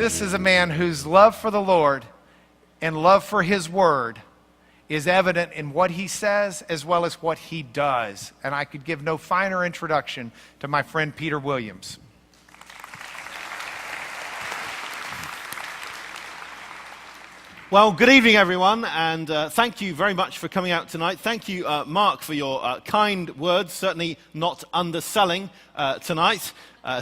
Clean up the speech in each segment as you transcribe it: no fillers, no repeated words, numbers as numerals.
this is a man whose love for the Lord and love for his word is evident in what he says as well as what he does. And I could give no finer introduction to my friend Peter Williams. Well, good evening, everyone, and thank you very much for coming out tonight. Thank you, Mark, for your kind words, certainly not underselling tonight.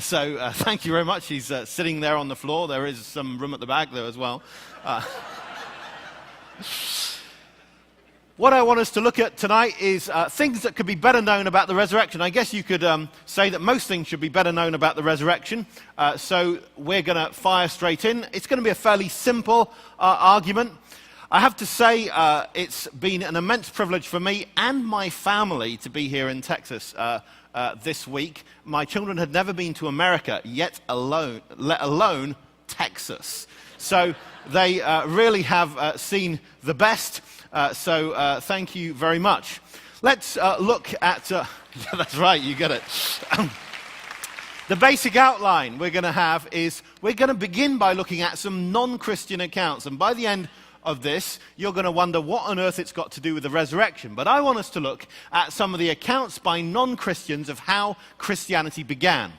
So thank you very much. He's sitting there on the floor. There is some room at the back there as well. What I want us to look at tonight is things that could be better known about the resurrection. I guess you could say that most things should be better known about the resurrection. So we're going to fire straight in. It's going to be a fairly simple argument. I have to say it's been an immense privilege for me and my family to be here in Texas this week. My children had never been to America, let alone Texas. So they really have seen the best. So thank you very much. Let's look at... yeah, that's right, you get it. The basic outline we're going to have is we're going to begin by looking at some non-Christian accounts. And by the end of this, you're going to wonder what on earth it's got to do with the resurrection. But I want us to look at some of the accounts by non-Christians of how Christianity began.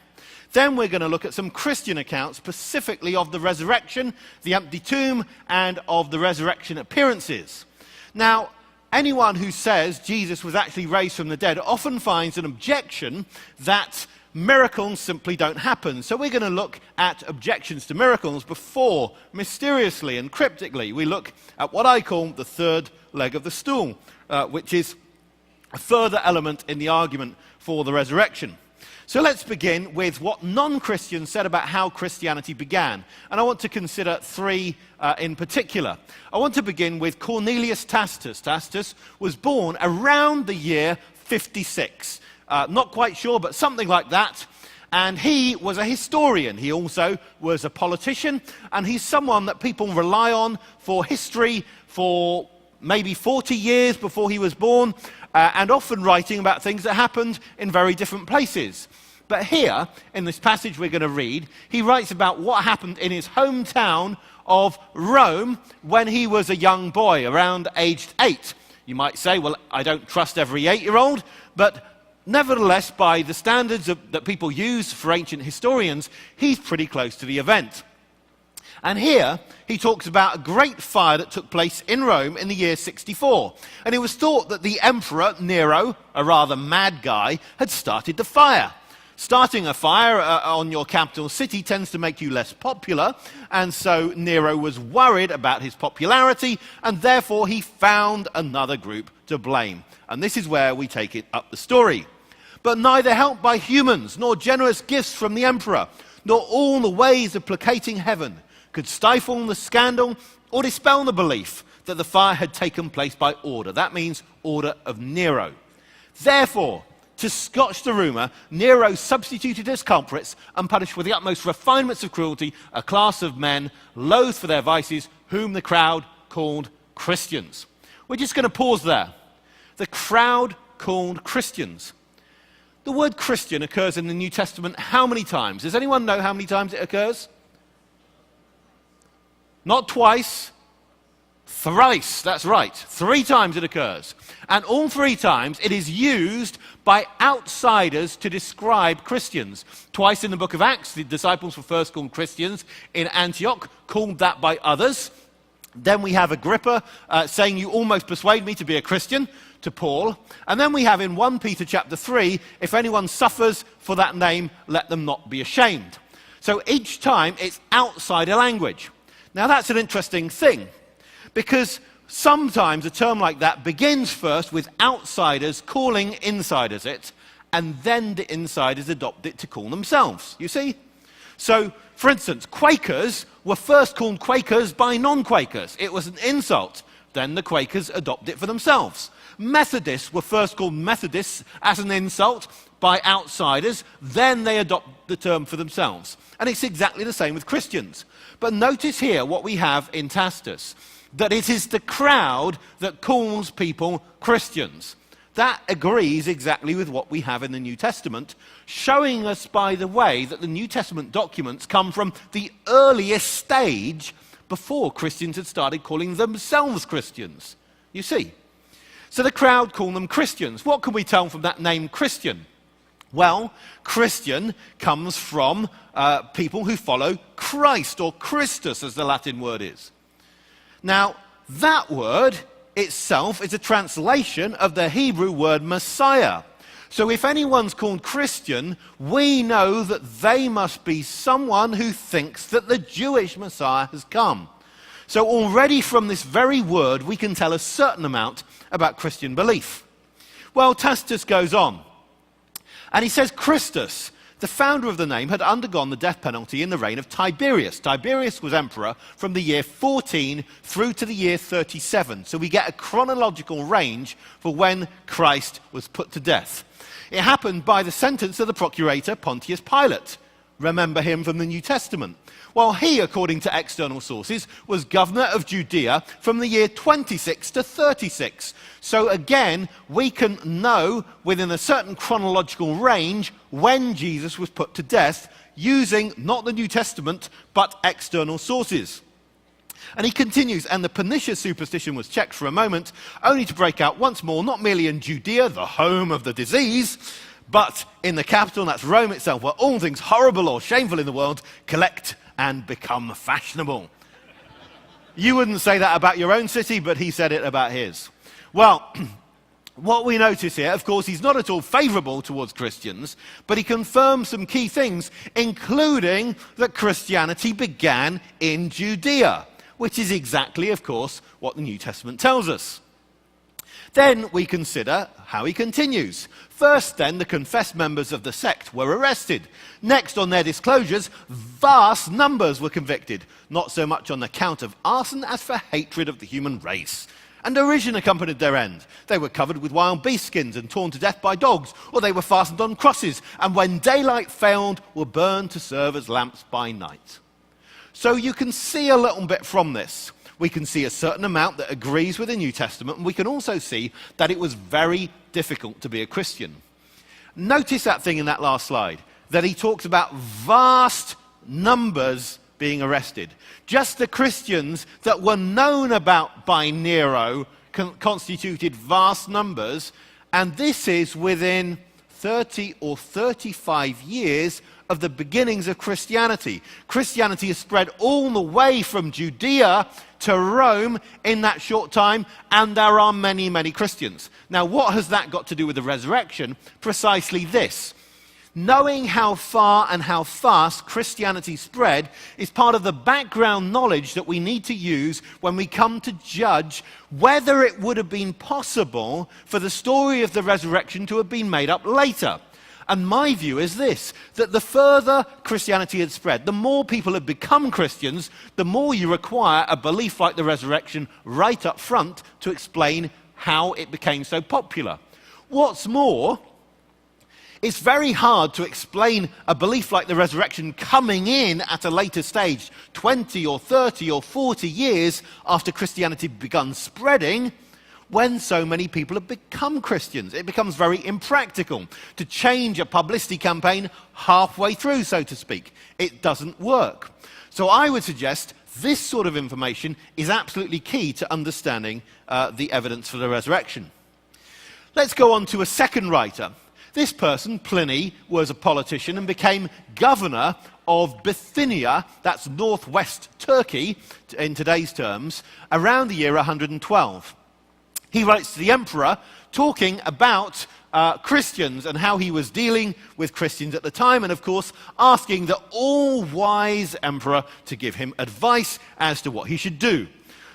Then we're going to look at some Christian accounts, specifically of the resurrection, the empty tomb, and of the resurrection appearances. Now, anyone who says Jesus was actually raised from the dead often finds an objection that miracles simply don't happen. So we're going to look at objections to miracles before, mysteriously and cryptically, we look at what I call the third leg of the stool, which is a further element in the argument for the resurrection. So let's begin with what non-Christians said about how Christianity began. And I want to consider three in particular. I want to begin with Cornelius Tacitus. Tacitus was born around the year 56. Not quite sure, but something like that. And he was a historian. He also was a politician. And he's someone that people rely on for history for maybe 40 years before he was born. And often writing about things that happened in very different places. But here, in this passage we're going to read, he writes about what happened in his hometown of Rome when he was a young boy, around aged 8. You might say, well, I don't trust every 8-year-old, but nevertheless, by the standards that people use for ancient historians, he's pretty close to the event. And here, he talks about a great fire that took place in Rome in the year 64. And it was thought that the emperor, Nero, a rather mad guy, had started the fire. Starting a fire on your capital city tends to make you less popular, and so Nero was worried about his popularity, and therefore he found another group to blame. And this is where we take it up the story. But neither help by humans, nor generous gifts from the emperor, nor all the ways of placating heaven could stifle the scandal or dispel the belief that the fire had taken place by order. That means order of Nero. Therefore, to scotch the rumour, Nero substituted as culprits and punished with the utmost refinements of cruelty a class of men loathed for their vices, whom the crowd called Christians. We're just going to pause there. The crowd called Christians. The word Christian occurs in the New Testament how many times? Does anyone know how many times it occurs? Not twice, thrice, that's right. 3 times it occurs. And all 3 times it is used by outsiders to describe Christians. Twice in the book of Acts, the disciples were first called Christians in Antioch, called that by others. Then we have Agrippa saying, "You almost persuade me to be a Christian," to Paul. And then we have in 1 Peter chapter 3, "If anyone suffers for that name, let them not be ashamed." So each time it's outsider language. Now that's an interesting thing, because sometimes a term like that begins first with outsiders calling insiders it, and then the insiders adopt it to call themselves, you see? So, for instance, Quakers were first called Quakers by non-Quakers. It was an insult. Then the Quakers adopt it for themselves. Methodists were first called Methodists as an insult by outsiders. Then they adopt the term for themselves. And it's exactly the same with Christians. But notice here what we have in Tacitus, that it is the crowd that calls people Christians. That agrees exactly with what we have in the New Testament, showing us, by the way, that the New Testament documents come from the earliest stage before Christians had started calling themselves Christians. You see? So the crowd call them Christians. What can we tell from that name Christian? Well, Christian comes from people who follow Christ, or Christus as the Latin word is. Now, that word itself is a translation of the Hebrew word Messiah. So if anyone's called Christian, we know that they must be someone who thinks that the Jewish Messiah has come. So already from this very word, we can tell a certain amount about Christian belief. Well, Tacitus goes on, and he says Christus, the founder of the name, had undergone the death penalty in the reign of Tiberius. Tiberius was emperor from the year 14 through to the year 37. So we get a chronological range for when Christ was put to death. It happened by the sentence of the procurator Pontius Pilate. Remember him from the New Testament. Well, he, according to external sources, was governor of Judea from the year 26 to 36. So again, we can know within a certain chronological range when Jesus was put to death using not the New Testament, but external sources. And he continues, and the pernicious superstition was checked for a moment, only to break out once more, not merely in Judea, the home of the disease, but in the capital, and that's Rome itself, where all things horrible or shameful in the world collect and become fashionable. You wouldn't say that about your own city, but he said it about his. Well, what we notice here, of course, he's not at all favourable towards Christians, but he confirms some key things, including that Christianity began in Judea, which is exactly, of course, what the New Testament tells us. Then we consider how he continues. First, then, the confessed members of the sect were arrested. Next, on their disclosures, vast numbers were convicted, not so much on the count of arson as for hatred of the human race. And derision accompanied their end. They were covered with wild beast skins and torn to death by dogs, or they were fastened on crosses, and when daylight failed, were burned to serve as lamps by night. So you can see a little bit from this. We can see a certain amount that agrees with the New Testament, and we can also see that it was very difficult to be a Christian. Notice that thing in that last slide, that he talks about vast numbers being arrested. Just the Christians that were known about by Nero constituted vast numbers, and this is within 30 or 35 years of the beginnings of Christianity. Christianity has spread all the way from Judea to Rome in that short time, and there are many, many Christians. Now, what has that got to do with the resurrection? Precisely this. Knowing how far and how fast Christianity spread is part of the background knowledge that we need to use when we come to judge whether it would have been possible for the story of the resurrection to have been made up later. And my view is this, that the further Christianity had spread, the more people had become Christians, the more you require a belief like the resurrection right up front to explain how it became so popular. What's more, it's very hard to explain a belief like the resurrection coming in at a later stage, 20 or 30 or 40 years after Christianity begun spreading, when so many people have become Christians. It becomes very impractical to change a publicity campaign halfway through, so to speak. It doesn't work. So I would suggest this sort of information is absolutely key to understanding the evidence for the resurrection. Let's go on to a second writer. This person, Pliny, was a politician and became governor of Bithynia, that's northwest Turkey in today's terms, around the year 112. He writes to the emperor talking about Christians and how he was dealing with Christians at the time, and of course asking the all-wise emperor to give him advice as to what he should do.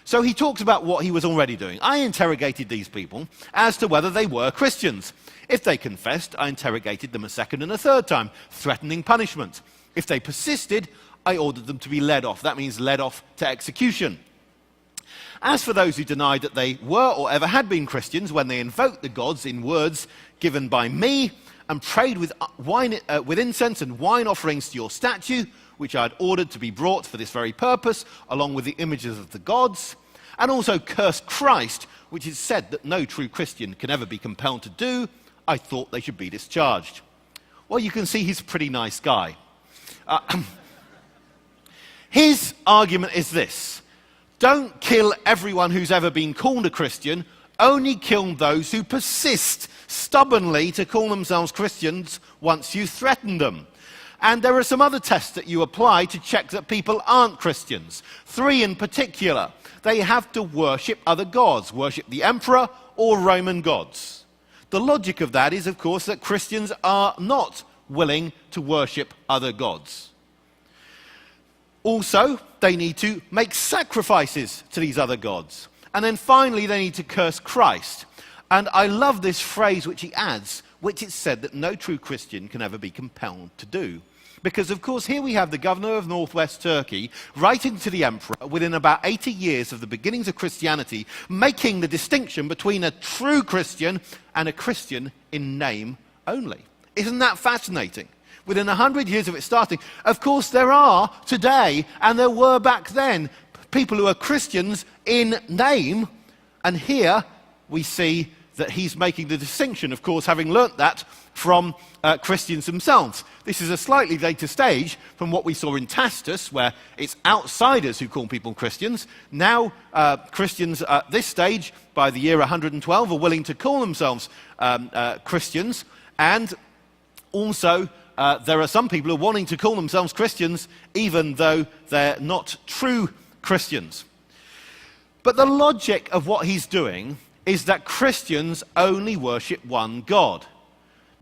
So he talks about what he was already doing. I interrogated these people as to whether they were Christians. If they confessed, I interrogated them a second and a third time, threatening punishment. If they persisted, I ordered them to be led off. That means led off to execution. As for those who denied that they were or ever had been Christians, when they invoked the gods in words given by me and prayed with incense and wine offerings to your statue, which I had ordered to be brought for this very purpose, along with the images of the gods, and also curse Christ, which is said that no true Christian can ever be compelled to do, I thought they should be discharged. Well, you can see he's a pretty nice guy. His argument is this: don't kill everyone who's ever been called a Christian, only kill those who persist stubbornly to call themselves Christians once you threaten them. And there are some other tests that you apply to check that people aren't Christians. 3 in particular. They have to worship other gods, worship the emperor or Roman gods. The logic of that is, of course, that Christians are not willing to worship other gods. Also, they need to make sacrifices to these other gods. And then finally, they need to curse Christ. And I love this phrase which he adds, which is said that no true Christian can ever be compelled to do. Because, of course, here we have the governor of northwest Turkey writing to the emperor within about 80 years of the beginnings of Christianity, making the distinction between a true Christian and a Christian in name only. Isn't that fascinating? Within 100 years of it starting, of course, there are today, and there were back then, people who are Christians in name, and here we see that he's making the distinction, of course, having learnt that from Christians themselves. This is a slightly later stage from what we saw in Tacitus, where it's outsiders who call people Christians. Now, Christians at this stage, by the year 112, are willing to call themselves Christians, and also there are some people who are wanting to call themselves Christians even though they're not true Christians. But the logic of what he's doing is that Christians only worship one God.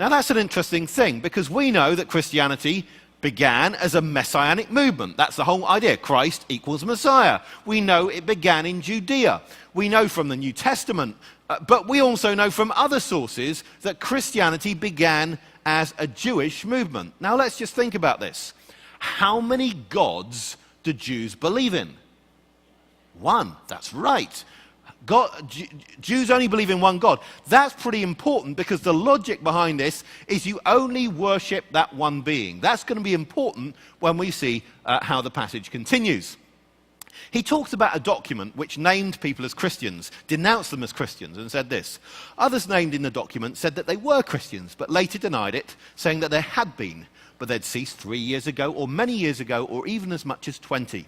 Now that's an interesting thing, because we know that Christianity began as a messianic movement. That's the whole idea. Christ equals Messiah. We know it began in Judea. We know from the New Testament, but we also know from other sources that Christianity began as a Jewish movement. Now let's just think about this. How many gods do Jews believe in? One. That's right. Jews only believe in one God. That's pretty important, because the logic behind this is you only worship that one being. That's going to be important when we see how the passage continues. He talks about a document which named people as Christians, denounced them as Christians, and said this: others named in the document said that they were Christians, but later denied it, saying that there had been, but they'd ceased 3 years ago, or many years ago, or even as much as 20.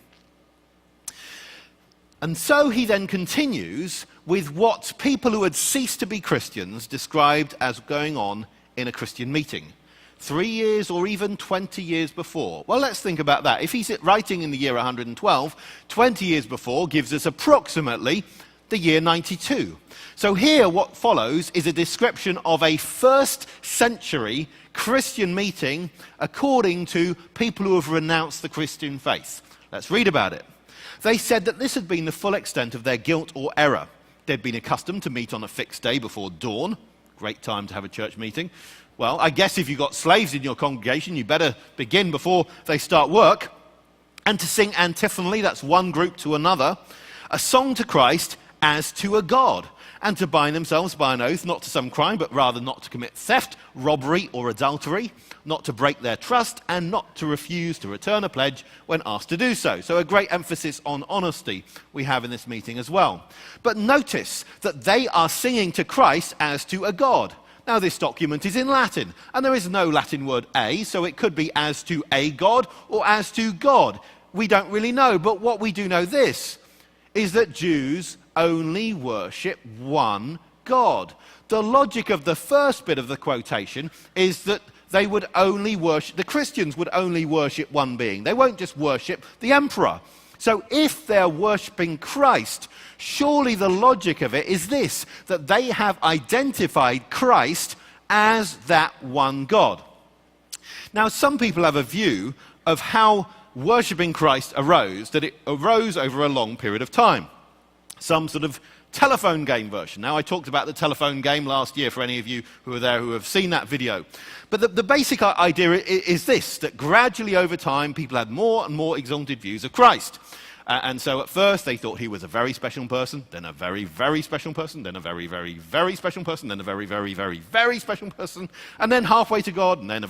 And so he then continues with what people who had ceased to be Christians described as going on in a Christian meeting. 3 years or even 20 years before. Well, let's think about that. If he's writing in the year 112, 20 years before gives us approximately the year 92. So here what follows is a description of a first century Christian meeting according to people who have renounced the Christian faith. Let's read about it. They said that this had been the full extent of their guilt or error. They'd been accustomed to meet on a fixed day before dawn. Great time to have a church meeting. Well, I guess if you've got slaves in your congregation, you better begin before they start work. And to sing antiphonally, that's one group to another, a song to Christ as to a God, and to bind themselves by an oath, not to some crime, but rather not to commit theft, robbery, or adultery, not to break their trust, and not to refuse to return a pledge when asked to do so. So a great emphasis on honesty we have in this meeting as well. But notice that they are singing to Christ as to a God. Now this document is in Latin, and there is no Latin word a, so it could be as to a God or as to God. We don't really know, but what we do know this is that Jews only worship one God. The logic of the first bit of the quotation is that they would only worship, the Christians would only worship one being. They won't just worship the emperor. So if they're worshipping Christ, surely the logic of it is this, that they have identified Christ as that one God. Now, some people have a view of how worshipping Christ arose, that it arose over a long period of time. Some sort of telephone game version. Now, I talked about the telephone game last year for any of you who are there who have seen that video. But the basic idea is this, that gradually over time people had more and more exalted views of Christ. And so at first they thought he was a very special person, then a very, very special person, then a very, very, very special person, then a very, very, very, very special person, and then halfway to God, and then a